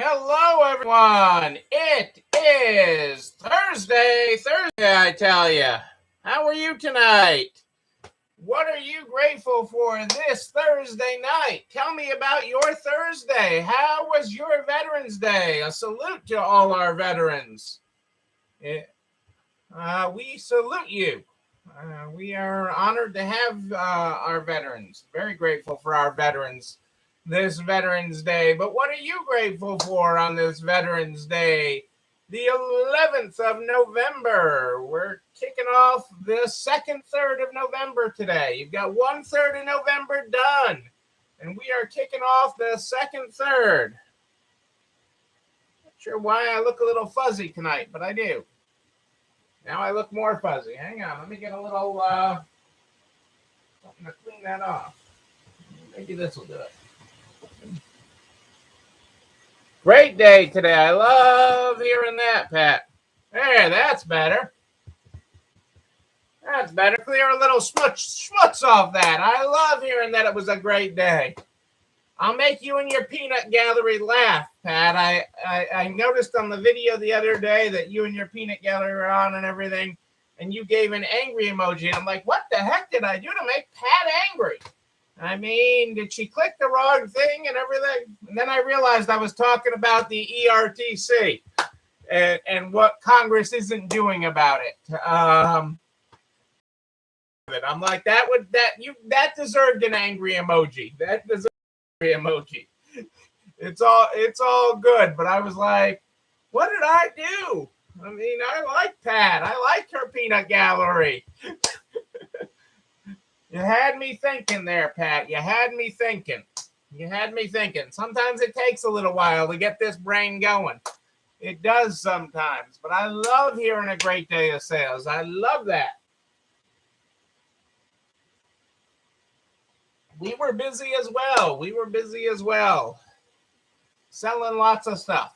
Hello, everyone. It is Thursday, I tell you. How are you tonight? What are you grateful for this Thursday night? Tell me about your Thursday. How was your Veterans Day? A salute to all our veterans. We salute you. We are honored to have our veterans. Very grateful for our veterans this Veterans Day. But what are you grateful for on this Veterans Day? The 11th of November. We're kicking off the second third of November today. You've got 1/3 of November done. And we are kicking off the second third. Not sure why I look a little fuzzy tonight, but I do. Now I look more fuzzy. Hang on, let me get a little something to clean that off. Maybe this will do it. Great day today. I love hearing that, Pat. There, that's better. That's better. Clear a little schmutz off that. I love hearing that it was a great day. I'll make you and your peanut gallery laugh, Pat. I noticed on the video the other day that you and your peanut gallery were on and everything, and you gave an angry emoji. And I'm like, what the heck did I do to make Pat angry? I mean, did she click the wrong thing and everything? And then I realized I was talking about the ERTC and what Congress isn't doing about it. I'm like, that deserved an angry emoji. That deserved emoji. It's all good, but I was like, what did I do? I mean, I like Pat. I like her peanut gallery. You had me thinking there, Pat. You had me thinking. Sometimes it takes a little while to get this brain going. It does sometimes, but I love hearing a great day of sales. I love that. We were busy as well. Selling lots of stuff.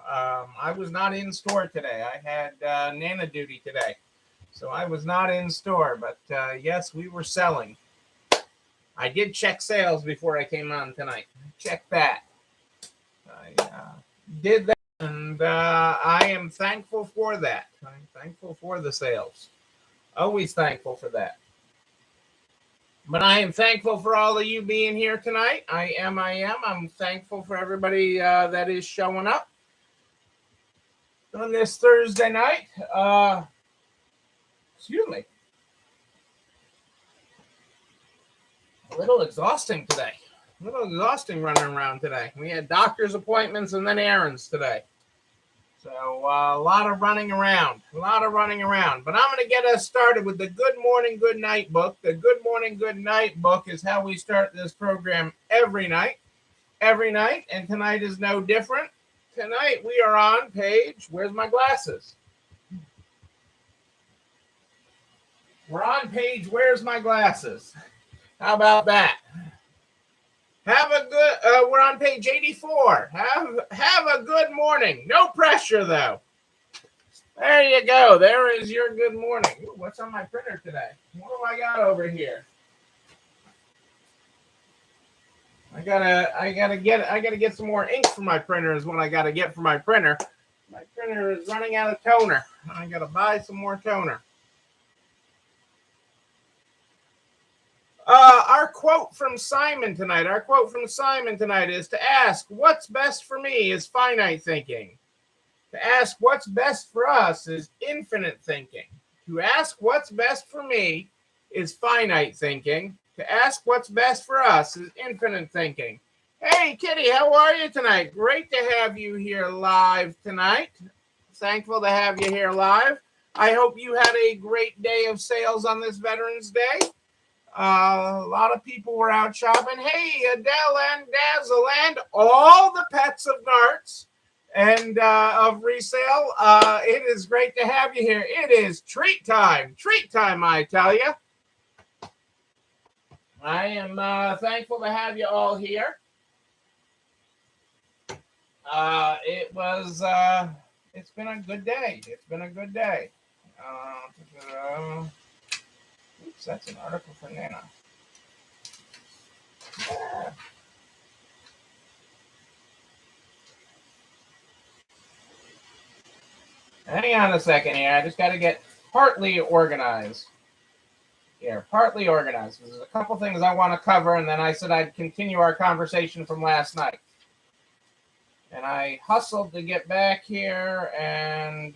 I was not in store today. I had Nana duty today. So I was not in store. But yes, we were selling. I did check sales before I came on tonight. Check that. I did that. And I am thankful for that. I'm thankful for the sales. Always thankful for that. But I am thankful for all of you being here tonight. I am. I'm thankful for everybody that is showing up on this Thursday night. Excuse me. A little exhausting today. A little exhausting running around today. We had doctor's appointments and then errands today. So a lot of running around. But I'm going to get us started with the Good Morning, Good Night book. The Good Morning, Good Night book is how we start this program every night. And tonight is no different. Tonight we are on page, where's my glasses? We're on page, where's my glasses? How about that? We're on page 84. Have a good morning. No pressure, though. There you go. There is your good morning. Ooh, what's on my printer today? What do I got over here? I gotta get some more ink for my printer is what I gotta get for my printer. My printer is running out of toner. I gotta buy some more toner. Our quote from Simon tonight is to ask what's best for me is finite thinking. To ask what's best for us is infinite thinking. To ask what's best for me is finite thinking. To ask what's best for us is infinite thinking. Hey, Kitty, how are you tonight? Great to have you here live tonight. Thankful to have you here live. I hope you had a great day of sales on this Veterans Day. A lot of people were out shopping. Hey, Adele and Dazzle and all the pets of Narts and of resale. It is great to have you here. It is treat time, I tell you. I am thankful to have you all here. It's been a good day. Oops, that's an article for Nana. Hang on a second here. I just got to get partly organized. Here, partly organized. There's a couple things I want to cover, and then I said I'd continue our conversation from last night. And I hustled to get back here and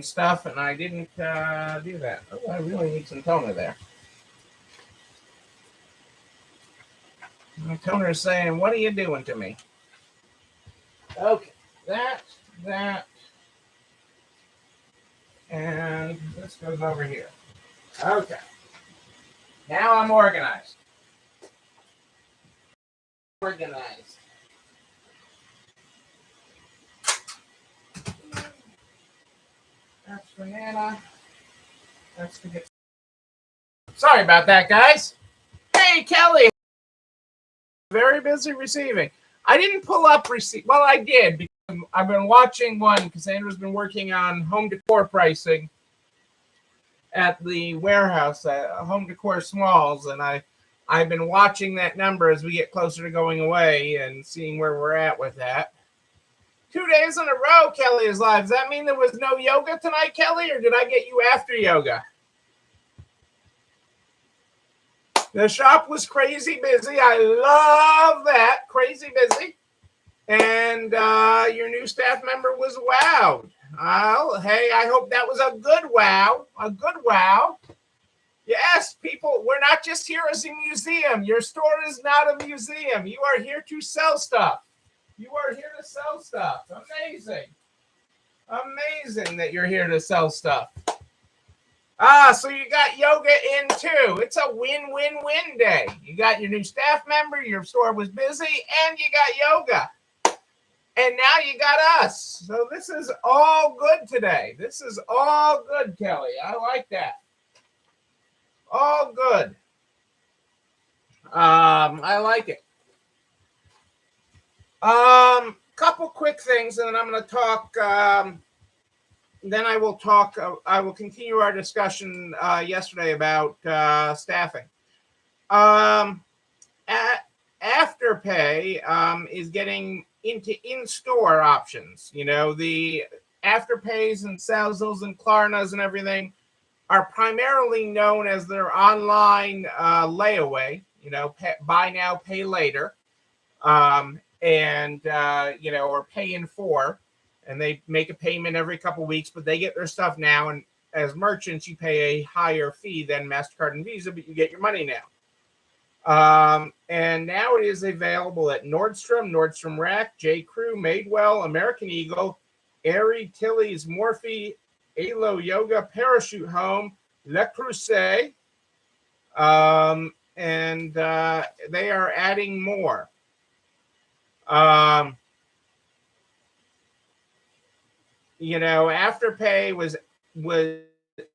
stuff, and I didn't do that. Oh, I really need some toner there. My toner's saying, "What are you doing to me?" Okay, that, and this goes over here. Okay, now I'm organized. Organized. That's banana. That's to get. Sorry about that, guys. Hey, Kelly. Very busy receiving. I didn't pull up receipt. Well, I did because I've been watching one. Cassandra's been working on home decor pricing at the warehouse at Home Decor Smalls, and I've been watching that number as we get closer to going away and seeing where we're at with that. 2 days in a row, Kelly is live. Does that mean there was no yoga tonight, Kelly, or did I get you after yoga? The shop was crazy busy. I love that. Crazy busy. And your new staff member was wowed. Well, hey, I hope that was a good wow. A good wow. Yes, people, we're not just here as a museum. Your store is not a museum. You are here to sell stuff. You are here to sell stuff. Amazing. Amazing that you're here to sell stuff. So you got yoga in too. It's a win-win-win day. You got your new staff member, your store was busy, and you got yoga. And now you got us. So this is all good today. This is all good, Kelly. I like that. All good. I like it. Couple quick things, and then I'm going to talk. Then I will talk. I will continue our discussion yesterday about staffing. Afterpay is getting into in-store options. You know, the Afterpays and Salesals and Klarnas and everything are primarily known as their online layaway. You know, buy now, pay later, or pay in four. And they make a payment every couple of weeks, but they get their stuff now. And as merchants, you pay a higher fee than MasterCard and Visa, but you get your money now. And now it is available at Nordstrom, Nordstrom Rack, J. Crew, Madewell, American Eagle, Aerie, Tilly's, Morphe, Alo Yoga, Parachute Home, Le Creuset, and they are adding more. Afterpay was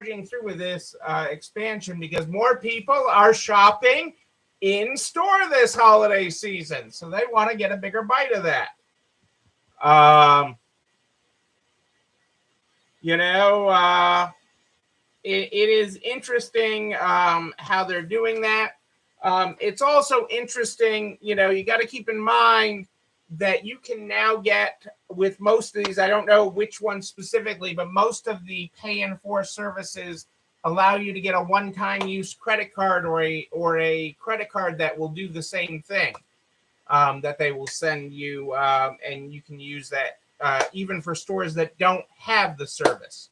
pushing through with this expansion because more people are shopping in store this holiday season, so they want to get a bigger bite of that. It is interesting how they're doing that. It's also interesting, you got to keep in mind that you can now get with most of these, I don't know which one specifically, but most of the pay in four services allow you to get a one-time use credit card or a credit card that will do the same thing, that they will send you, and you can use that even for stores that don't have the service,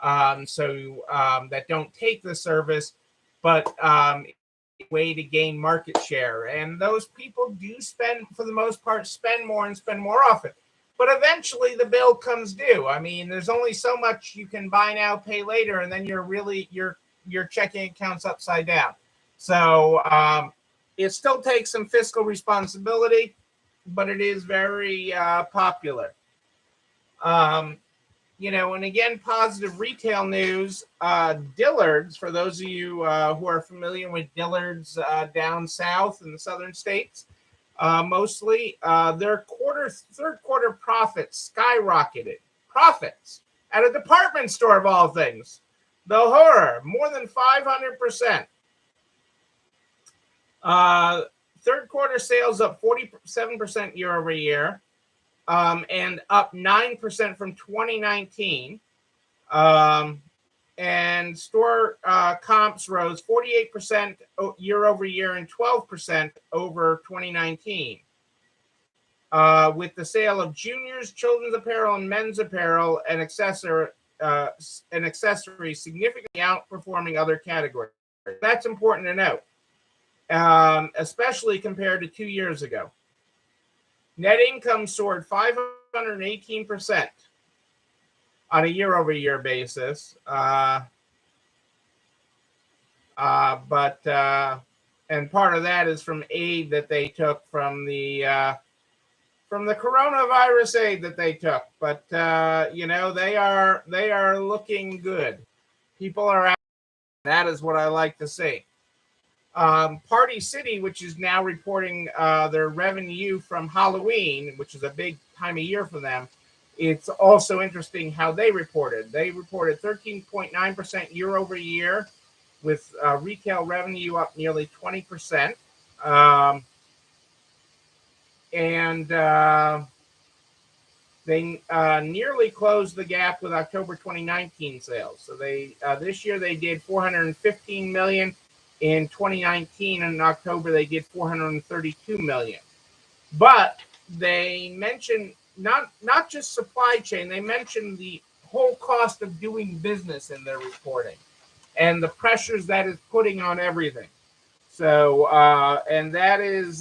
that don't take the service, but way to gain market share. And those people do spend, for the most part, spend more and spend more often. But eventually the bill comes due. I mean, there's only so much you can buy now, pay later, and then your checking account's upside down. So it still takes some fiscal responsibility, but it is very popular. And again, positive retail news. Dillard's, for those of you who are familiar with Dillard's down south in the southern states, mostly their third quarter profits skyrocketed. Profits at a department store of all things. The horror, more than 500%. Third quarter sales up 47% year over year, and up 9% from 2019. And store comps rose 48% year over year and 12% over 2019. With the sale of juniors, children's apparel, and men's apparel and accessories significantly outperforming other categories. That's important to note, especially compared to 2 years ago. Net income soared 518% on a year-over-year basis, and part of that is from aid that they took from the coronavirus aid that they took. But they are looking good. People are out. That is what I like to see. Party City, which is now reporting their revenue from Halloween, which is a big time of year for them. It's also interesting how they reported. They reported 13.9% year over year, with retail revenue up nearly 20%. They nearly closed the gap with October 2019 sales. So they this year they did $415 million. In 2019, in October, they did $432 million. But they mentioned not just supply chain, they mentioned the whole cost of doing business in their reporting and the pressures that is putting on everything. So, and that is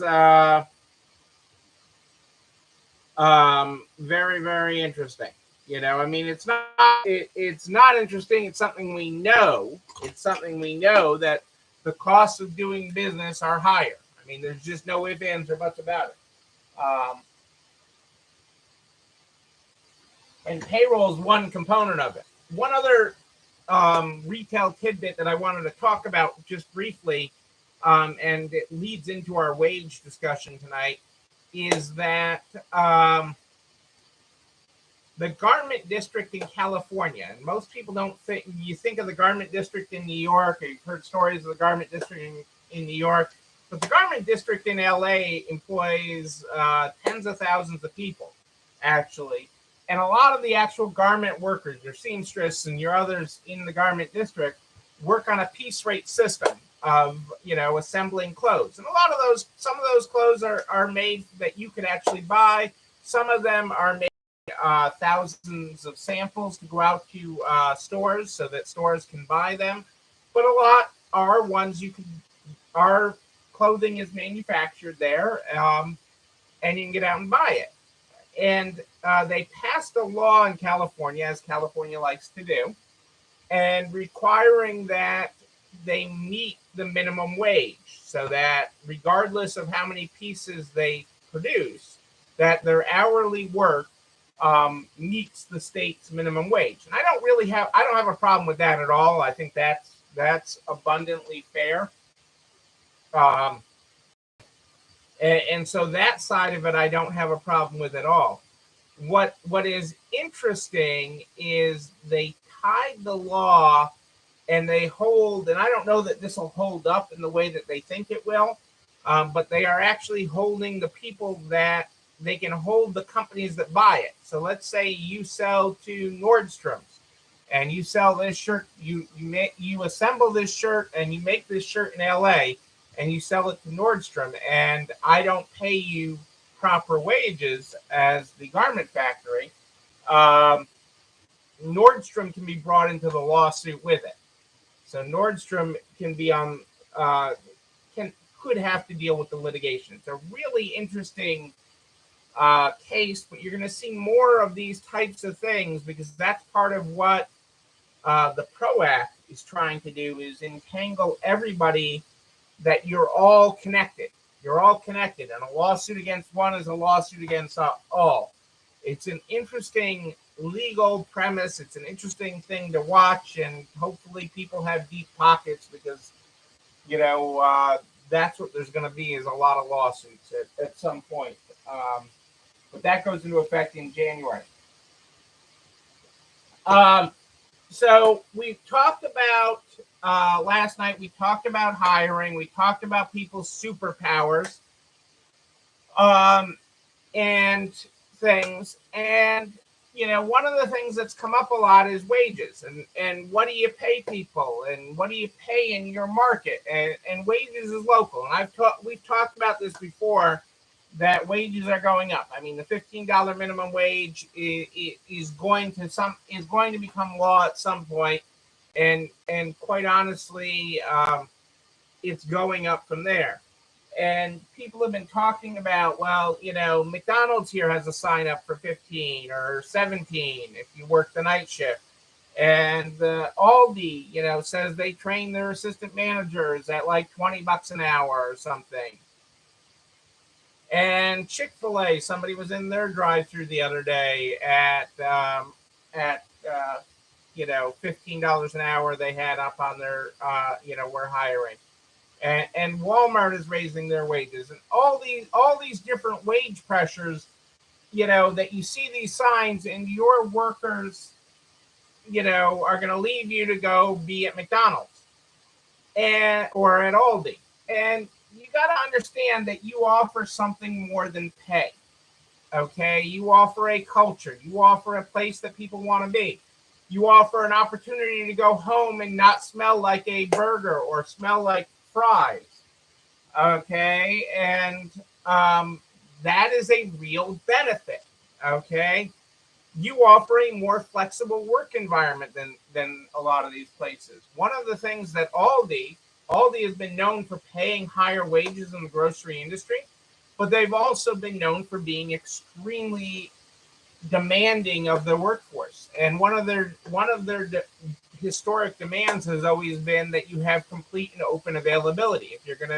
very, very interesting. I mean, it's not interesting. It's something we know. It's something we know that the costs of doing business are higher. I mean, there's just no ifs, ands, or buts about it. And payroll is one component of it. One other retail tidbit that I wanted to talk about just briefly, and it leads into our wage discussion tonight, is that the garment district in California, and most people don't think, you think of the garment district in New York, or you've heard stories of the garment district in New York, but the garment district in LA employs tens of thousands of people, actually. And a lot of the actual garment workers, your seamstress and your others in the garment district, work on a piece rate system of, assembling clothes. And some of those clothes are made that you could actually buy. Some of them are made thousands of samples to go out to stores so that stores can buy them, but a lot are ones our clothing is manufactured there, and you can get out and buy it. And they passed a law in California, as California likes to do, and requiring that they meet the minimum wage, so that regardless of how many pieces they produce, that their hourly work meets the state's minimum wage. And I don't have a problem with that at all. I think that's abundantly fair. And so that side of it, I don't have a problem with at all. What is interesting is they tied the law, and they hold, and I don't know that this will hold up in the way that they think it will, but they are actually holding the people that they can hold the companies that buy it. So let's say you sell to Nordstrom's, and you sell this shirt. You assemble this shirt, and you make this shirt in LA, and you sell it to Nordstrom, and I don't pay you proper wages as the garment factory. Nordstrom can be brought into the lawsuit with it. So Nordstrom can be on could have to deal with the litigation. It's a really interesting case, but you're going to see more of these types of things, because that's part of what the PRO Act is trying to do, is entangle everybody, that you're all connected. You're all connected, and a lawsuit against one is a lawsuit against all. It's an interesting legal premise. It's an interesting thing to watch, and hopefully people have deep pockets, because that's what there's going to be, is a lot of lawsuits at some point. But that goes into effect in January. So we talked about last night. We talked about hiring. We talked about people's superpowers. and things. And one of the things that's come up a lot is wages, and what do you pay people, and what do you pay in your market, and wages is local. And we've talked about this before, that wages are going up. I mean, the $15 minimum wage is going to become law at some point, and quite honestly, it's going up from there. And people have been talking about, well, McDonald's here has a sign up for 15 or 17 if you work the night shift. And Aldi, says they train their assistant managers at like $20 an hour or something. And Chick-fil-A, somebody was in their drive-through the other day at $15 an hour. They had up on their, we're hiring. And Walmart is raising their wages, and all these different wage pressures, that you see these signs, and your workers, are going to leave you to go be at McDonald's or at Aldi. And you got to understand that you offer something more than pay. Okay, you offer a culture. You offer a place that people want to be. You offer an opportunity to go home and not smell like a burger or smell like fries. Okay, and that is a real benefit. Okay, you offer a more flexible work environment than a lot of these places. One of the things that Aldi has been known for paying higher wages in the grocery industry, but they've also been known for being extremely demanding of the workforce. And one of their historic demands has always been that you have complete and open availability. If they're going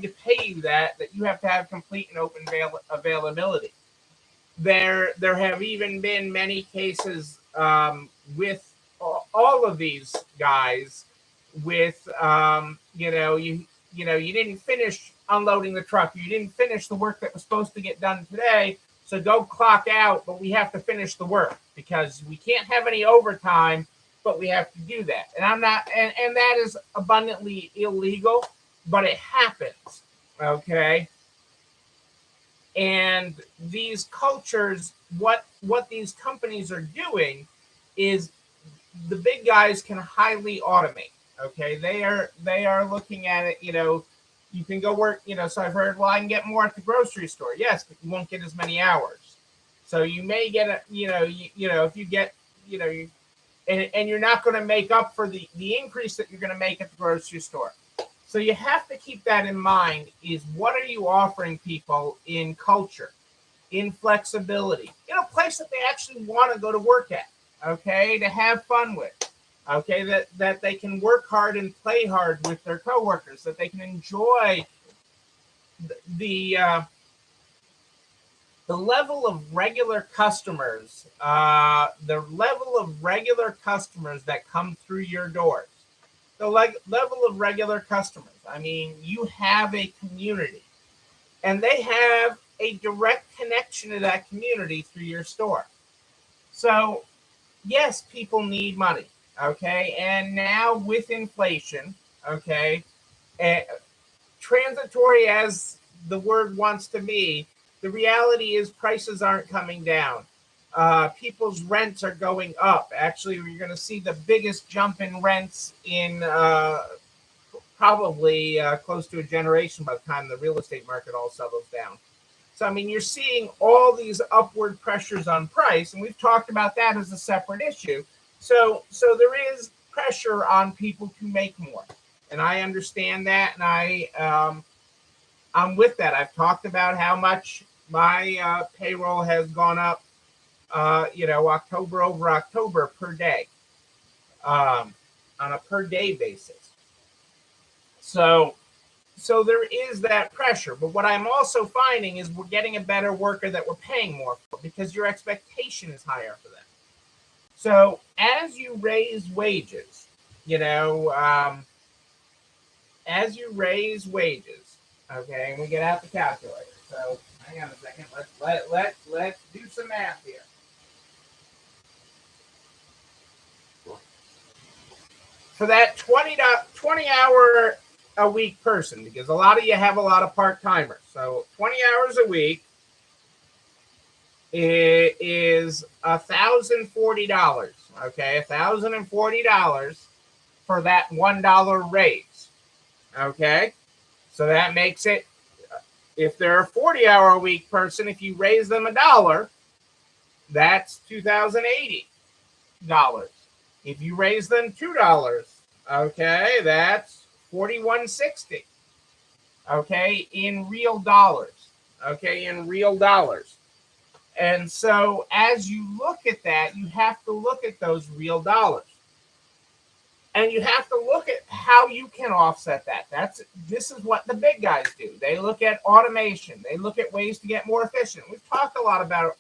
to pay you that you have to have complete and open availability. There have even been many cases with all of these guys with you didn't finish unloading the truck, you didn't finish the work that was supposed to get done today, so go clock out, but we have to finish the work because we can't have any overtime, but we have to do that. And I'm not, and that is abundantly illegal, but it happens. Okay. And these cultures, what these companies are doing is the big guys can highly automate. Okay. They are looking at it, you can go work, so I've heard, well, I can get more at the grocery store. Yes, but you won't get as many hours. So you may get if you get, and you're not going to make up for the increase that you're going to make at the grocery store. So you have to keep that in mind, is what are you offering people in culture, in flexibility, in a place that they actually want to go to work at, okay, to have fun with. Okay, that they can work hard and play hard with their coworkers, that they can enjoy the level of regular customers, that come through your doors, the level of regular customers. I mean, you have a community, and they have a direct connection to that community through your store. So, yes, people need money. Okay, and now with inflation, okay, transitory as the word wants to be, the reality is prices aren't coming down. People's rents are going up. Actually, you're going to see the biggest jump in rents in probably close to a generation by the time the real estate market all settles down. So, I mean, you're seeing all these upward pressures on price, and we've talked about that as a separate issue. So there is pressure on people to make more, and I understand that, and I'm with that. I've talked about how much my payroll has gone up, October over October per day, on a per day basis. So there is that pressure. But what I'm also finding is we're getting a better worker that we're paying more for, because your expectation is higher for them. So as you raise wages, okay, and we get out the calculator. So hang on a second. Let's do some math here. For that 20 hour a week person, because a lot of you have a lot of part-timers. So 20 hours a week is $1,040. Okay, $1,040 for that $1 raise. Okay, so that makes it, if they're a 40-hour a week person, if you raise them $1, that's $2,080. If you raise them $2, okay, that's $4,160. Okay, in real dollars. Okay, in real dollars. And so as you look at that, you have to look at those real dollars. And you have to look at how you can offset that. This is what the big guys do. They look at automation. They look at ways to get more efficient. We've talked a lot about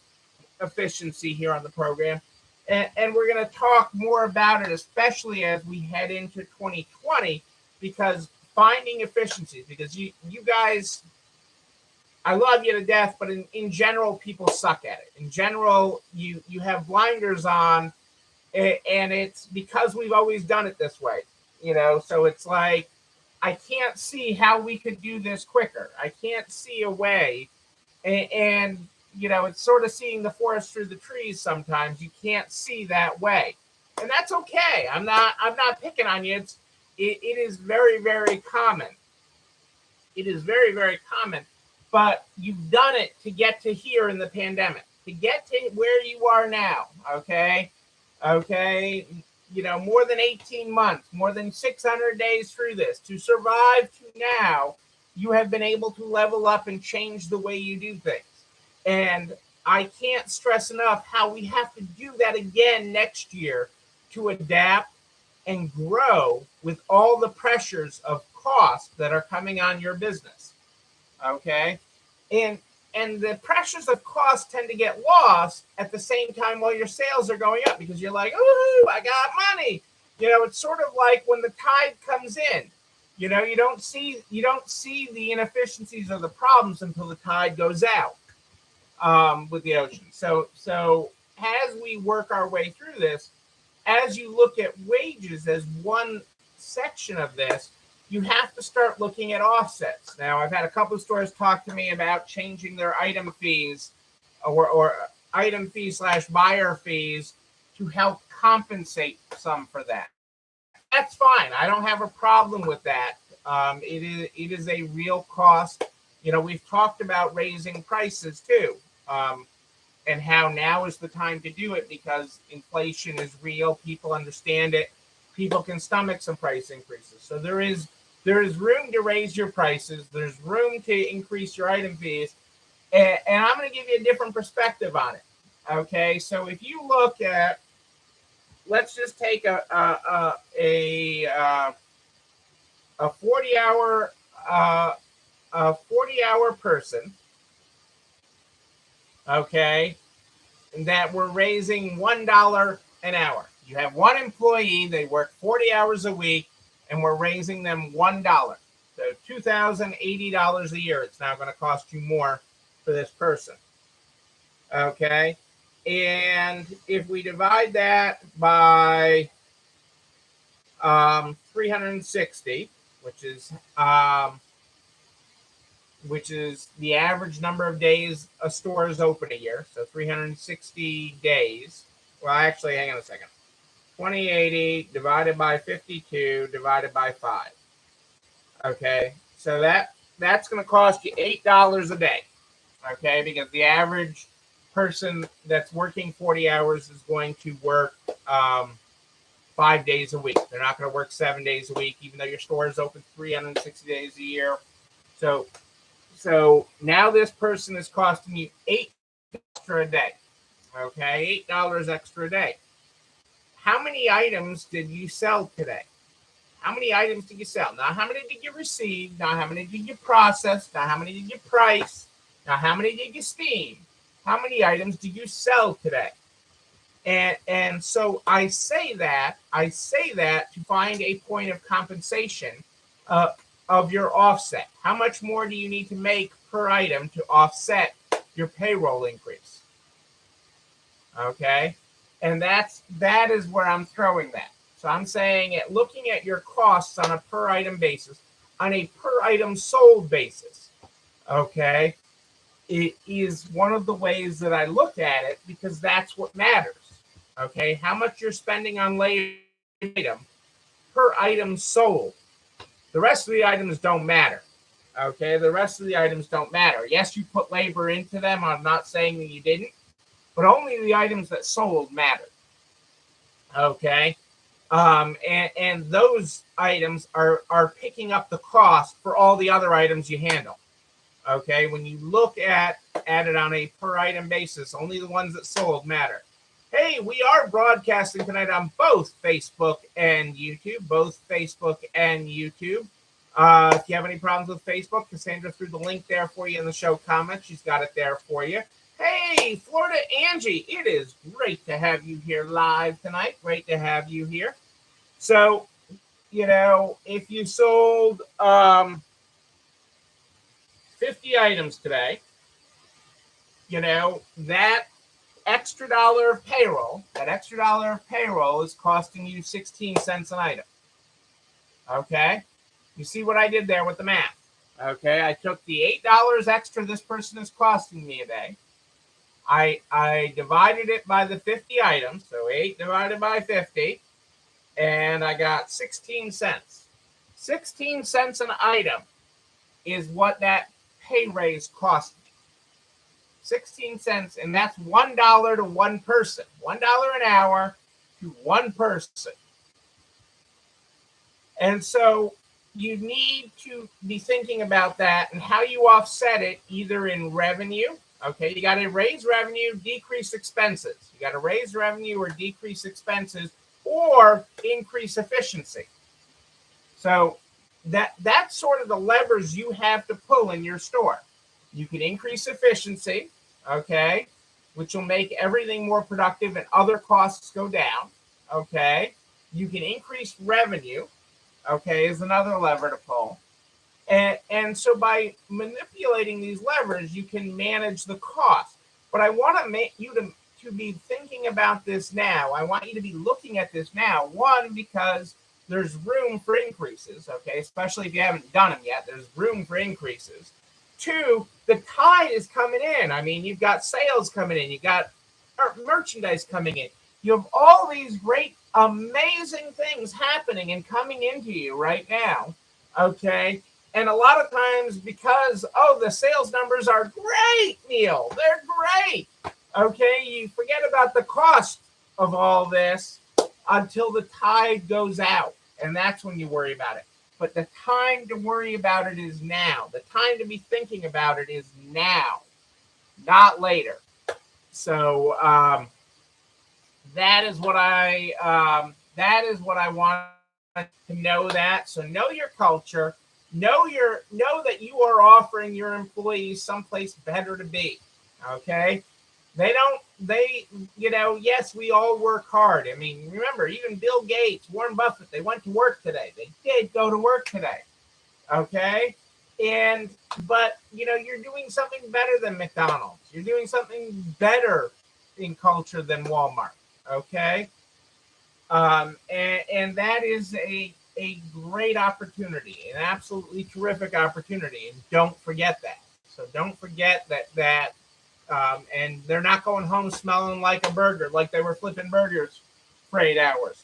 efficiency here on the program, and we're going to talk more about it, especially as we head into 2020, because finding efficiencies, because you guys, I love you to death, but in general, people suck at it. In general, you have blinders on, and it's because we've always done it this way, so it's like, I can't see how we could do this quicker. I can't see a way, and it's sort of seeing the forest through the trees. Sometimes you can't see that way, and that's okay. I'm not picking on you. It is very, very common. It is very, very common, but you've done it to get to here in the pandemic, to get to where you are now. Okay, more than 18 months, more than 600 days through this, to survive to now, you have been able to level up and change the way you do things. And I can't stress enough how we have to do that again next year to adapt and grow with all the pressures of cost that are coming on your business. Okay? And the pressures of cost tend to get lost at the same time while your sales are going up, because you're like, ooh, I got money. It's sort of like when the tide comes in. You don't see the inefficiencies or the problems until the tide goes out with the ocean. So as we work our way through this, as you look at wages as one section of this, you have to start looking at offsets. Now, I've had a couple of stores talk to me about changing their item fees or item fees / buyer fees to help compensate some for that. That's fine. I don't have a problem with that. It is a real cost. We've talked about raising prices too, and how now is the time to do it because inflation is real. People understand it. People can stomach some price increases. So there is room to raise your prices. There's room to increase your item fees. And I'm going to give you a different perspective on it. Okay, so if you look at, let's just take a 40-hour person, okay, that we're raising $1 an hour. You have one employee, they work 40 hours a week, and we're raising them $1. So $2,080 a year. It's now going to cost you more for this person. Okay. And if we divide that by 360, which is the average number of days a store is open a year, so 360 days. Well, actually, hang on a second. 2080 divided by 52 divided by 5. Okay, so that's going to cost you $8 a day. Okay, because the average person that's working 40 hours is going to work 5 days a week. They're not going to work 7 days a week, even though your store is open 360 days a year. So now this person is costing you $8 extra a day. Okay, $8 extra a day. How many items did you sell today? How many items did you sell? Not how many did you receive, not how many did you process, not how many did you price, not how many did you steam. How many items did you sell today? And so I say that to find a point of compensation of your offset. How much more do you need to make per item to offset your payroll increase? Okay, and that is where I'm throwing that. So I'm saying looking at your costs on a per item basis. on a per item sold basis. Okay. It is one of the ways that I look at it because that's what matters. Okay. How much you're spending on labor item per item sold. The rest of the items don't matter. Okay. The rest of the items don't matter. Yes, you put labor into them. I'm not saying that you didn't, but only the items that sold matter. Okay. And those items are picking up the cost for all the other items you handle. Okay, when you look at it on a per item basis, only the ones that sold matter. Hey, we are broadcasting tonight on both Facebook and YouTube. If you have any problems with Facebook, Cassandra threw the link there for you in the show comments. She's got it there for you. Hey, Florida Angie, it is great to have you here live tonight. Great to have you here. So, if you sold 50 items today, that extra dollar of payroll is costing you 16 cents an item. Okay. You see what I did there with the math. Okay. I took the $8 extra this person is costing me a day. I divided it by the 50 items. So 8 divided by 50. And I got 16 cents. 16 cents an item is what that pay raise cost me. 16 cents, and that's $1 to one person. $1 an hour to one person. And so you need to be thinking about that and how you offset it, either in revenue. Okay, you got to raise revenue, decrease expenses. You got to raise revenue or decrease expenses or increase efficiency. So that's sort of the levers you have to pull in your store. You can increase efficiency, okay, which will make everything more productive and other costs go down, okay. You can increase revenue, okay, is another lever to pull. And so by manipulating these levers, you can manage the cost. But I want to make you to be thinking about this now. I want you to be looking at this now. One, because there's room for increases, okay, especially if you haven't done them yet. There's room for increases. Two, the tide is coming in. I mean, you've got sales coming in. You've got merchandise coming in. You have all these great, amazing things happening and coming into you right now, okay? And a lot of times because, the sales numbers are great, Neil. They're great, okay? You forget about the cost of all this until the tide goes out, and that's when you worry about it. But the time to worry about it is now. The time to be thinking about it is now, not later. So that is what I want to know that. So know your culture. Know that you are offering your employees someplace better to be. Okay. Yes, we all work hard. I mean, remember, even Bill Gates, Warren Buffett, they went to work today. They did go to work today. Okay. But you're doing something better than McDonald's. You're doing something better in culture than Walmart. Okay. And that is a great opportunity, an absolutely terrific opportunity. And don't forget that. So don't forget that. And they're not going home smelling like a burger, like they were flipping burgers for 8 hours.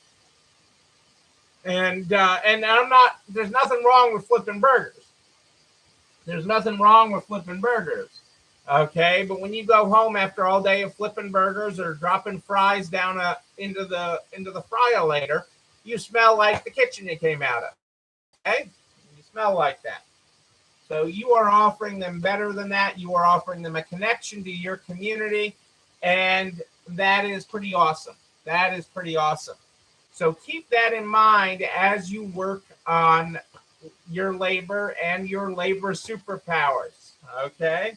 And there's nothing wrong with flipping burgers. There's nothing wrong with flipping burgers. Okay. But when you go home after all day of flipping burgers or dropping fries down into the fryer-later, you smell like the kitchen you came out of. Okay. You smell like that. So you are offering them better than that. You are offering them a connection to your community, and that is pretty awesome. That is pretty awesome. So keep that in mind as you work on your labor and your labor superpowers, okay?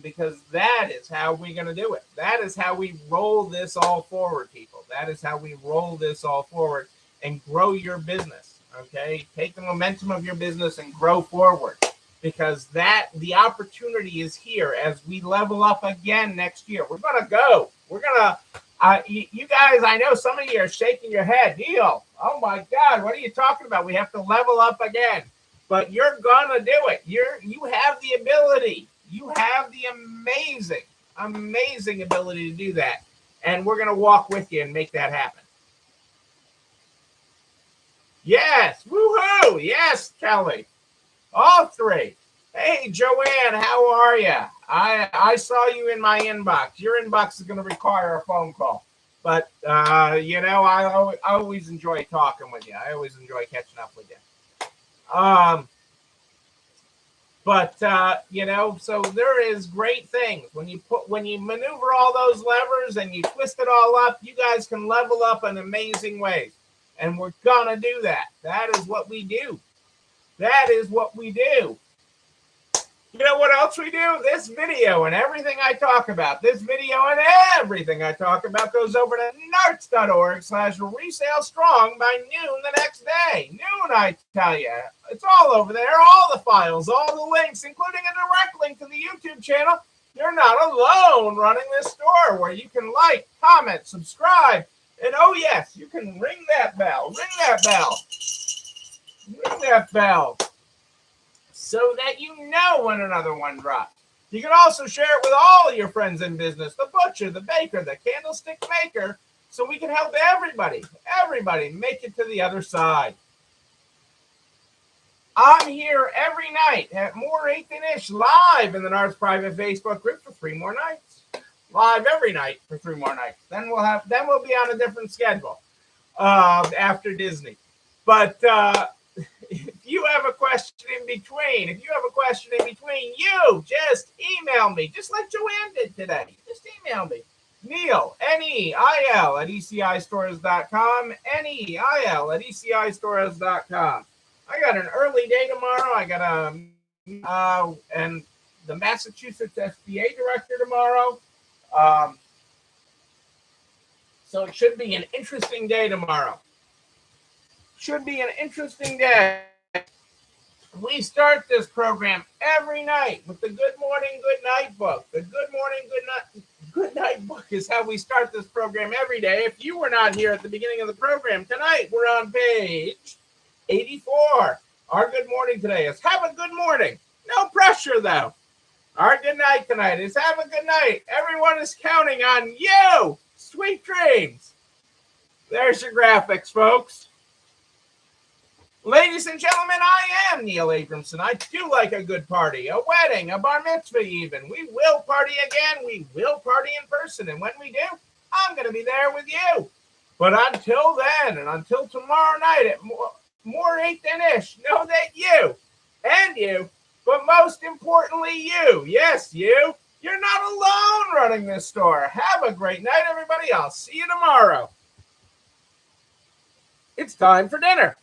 Because that is how we're going to do it. That is how we roll this all forward, people. That is how we roll this all forward and grow your business. Okay, take the momentum of your business and grow forward, because the opportunity is here as we level up again next year. We're gonna go. We're gonna You guys, I know some of you are shaking your head. Neil, oh my God, what are you talking about? We have to level up again. But you're gonna do it. You have the ability. You have the amazing ability to do that. And we're gonna walk with you and make that happen. Yes, woohoo! Yes, Kelly. All three. Hey, Joanne, how are you? I saw you in my inbox. Your inbox is going to require a phone call. But, I always enjoy talking with you. I always enjoy catching up with you. So there is great things. When you maneuver all those levers and you twist it all up, you guys can level up in amazing ways. And we're going to do that. That is what we do. That is what we do. You know what else we do? This video and everything I talk about, goes over to narts.org/resale strong by noon the next day. Noon, I tell you. It's all over there. All the files, all the links, including a direct link to the YouTube channel. You're not alone running this store where you can like, comment, subscribe, and oh yes, you can ring that bell. Ring that bell. Ring that bell. So that you know when another one drops. You can also share it with all your friends in business, the butcher, the baker, the candlestick maker, so we can help everybody make it to the other side. I'm here every night at More 8 Than Ish live in the Narts private Facebook group for 3 more nights. Live every night for 3 more nights. Then we'll be on a different schedule after Disney. But if you have a question in between, you just email me, just like Joanne did today. Just email me. Neil, Neil, at ECIstores.com, Neil@ECIstores.com. I got an early day tomorrow. I got and the Massachusetts SBA director tomorrow. So it should be an interesting day tomorrow. Should be an interesting day. We start this program every night with the Good Morning, Good Night book. The Good Morning, Good Night book is how we start this program every day. If you were not here at the beginning of the program, tonight we're on page 84. Our good morning today is have a good morning. No pressure, though. Our good night tonight is have a good night. Everyone is counting on you. Sweet dreams. There's your graphics, folks. Ladies and gentlemen, I am Neil Abramson. I do like a good party, a wedding, a bar mitzvah even. We will party again. We will party in person. And when we do, I'm going to be there with you. But until then, and until tomorrow night at More 8 Than Ish, know that you, but most importantly you, yes, you're not alone running this store. Have a great night, everybody. I'll see you tomorrow. It's time for dinner.